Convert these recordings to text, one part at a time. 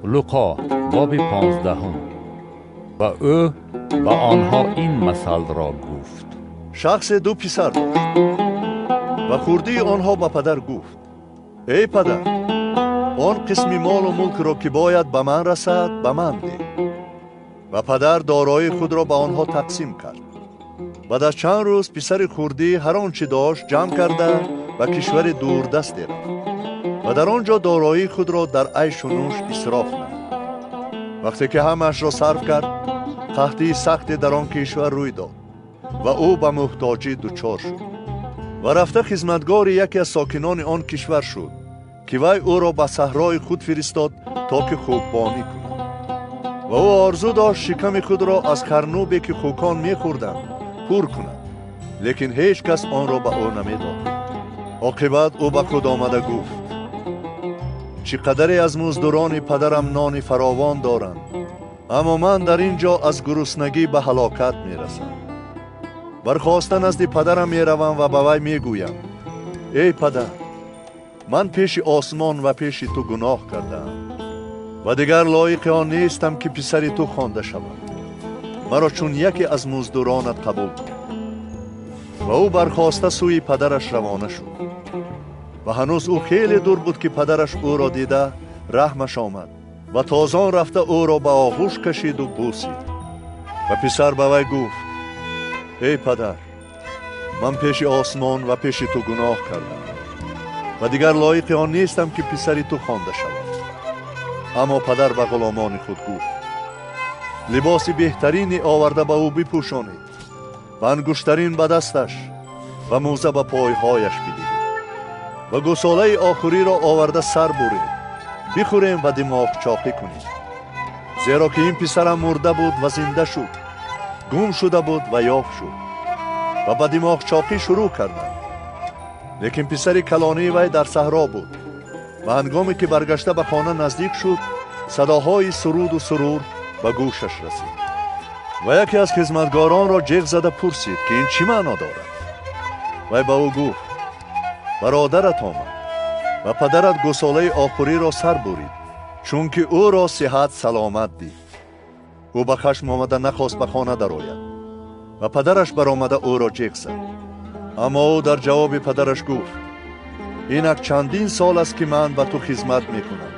لوقا باب 15 و او به آنها این مثل را گفت. شخص دو پسر داشت و خردی آنها به پدر گفت: ای پدر، آن قسم مال و ملک را که باید به من رسد به من ده. و پدر دارایی خود را به آنها تقسیم کرد. بعد از چند روز پسر خردی هر آنچه داشت جمع کرده و کشور دوردست رفت و در آنجا دارایی خود را در عیش و نوش اسراف نمود. وقتی که همش را صرف کرد، قحطی سختی در آن کشور روی داد و او به محتاجی دچار شد و رفته خدمتگار یکی از ساکنان آن کشور شد که وی او را به صحرای خود فرستاد تا که خوکبانی کند. و او آرزو داشت شکم خود را از خرنوبی که خوکان می‌خوردند پر کند، لیکن هیچ کس آن را به او نمی‌داد. عاقبت او به خود آمده گفت: چقدری از مزدوران پدرم نان فراوان دارند، اما من در اینجا از گرسنگی به هلاکت می‌رسم. برخاسته نزد پدرم می‌روم و به وی می‌گویم: ای پدر، من پیش آسمان و پیش تو گناه کردم و دیگر لایق آن نیستم که پسر تو خوانده شوم. مرا چون یکی از مزدورانت قبول کن. و او برخاسته سوی پدرش روانه شد و هنوز او خیلی دور بود که پدرش او را دیده رحمش آمد و تازان رفته او را به آغوش کشید و بوسید. و پسر به وی گفت: ای پدر، من پیش آسمان و پیش تو گناه کردم و دیگر لایق آن نیستم که پسری تو خوانده شوم. اما پدر به غلامان خود گفت: لباس بهترینی آورده به او بپوشانید و انگشترین به دستش و موزه به پایهایش بدهید و گساله آخری را آورده سر برید، بخوریم و دماغ چاقی کنیم. زیرا که این پسرم مرده بود و زنده شد، گم شده بود و یافت شد. و به دماغ چاقی شروع کردند. لیکن پسر کلانی وی در صحرا بود و هنگامی که برگشته به خانه نزدیک شد، صداهای سرود و سرور به گوشش رسید. و یکی از خدمتگاران را جیغ زده پرسید که این چی معنا دارد؟ وی به او گفت: برادرت آمد و پدرت گساله آخری را سر برید، چون که او را صحت سلامت دید. او به خشم آمده نخواست به خانه درآید و پدرش برآمده او را جیغ زد. اما او در جواب پدرش گفت: اینک چندین سال است که من به تو خدمت میکنم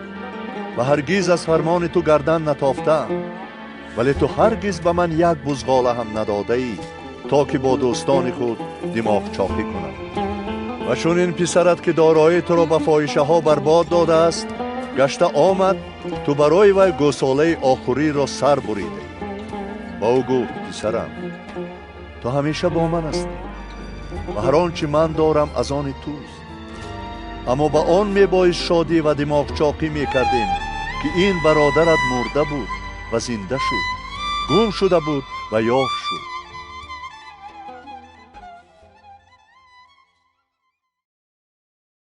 و هرگز از فرمان تو گردن نتافتم، ولی تو هرگز به من یک بزغاله هم نداده ای تا که با دوستان خود دماغ چاقی کنم. و چون این پسرت که دارایی تو را به فاحشه ها برباد داده است گشته آمد، تو برای وی گساله آخری را سر بریده. با او گفت: پسرم، تو همیشه با من هستی و هر آنچه من دارم از آن توست. اما با آن میبایست شادی و دماغ چاقی میکردیم که این برادرت مرده بود و زنده شد، گم شده بود و یافت شد.